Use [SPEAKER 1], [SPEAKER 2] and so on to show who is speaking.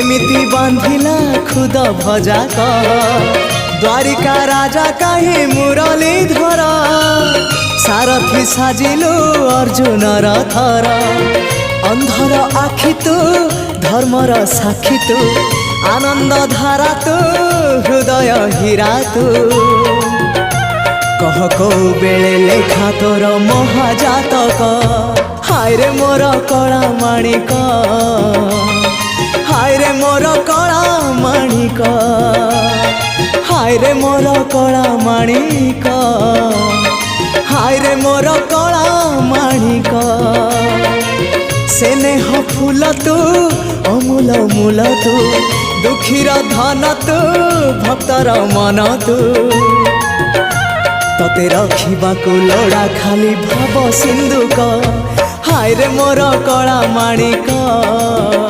[SPEAKER 1] केमिति बांधिला खुद भजा कह द्वारिका राजा कहीं मुरलीधर सारथी साजिलु अर्जुन रथर अंधर आखि तू धर्मर साक्षी तू आनंद धारा तू हृदय हीरा तू कह को बेले लेखा तोर महाजातक हाय रे मोर कला माणिक हाय रे मोर कला माणिक हाय रे मोर कला माणिक हाय रे मोर कला माणिक स्नेह फूल तू अमूल मूल तू दुखीर धन तू भक्तर मन तू तते रखिबाकू लोड़ा खाली भाव सिंधुक हाय रे मोर कला माणिक।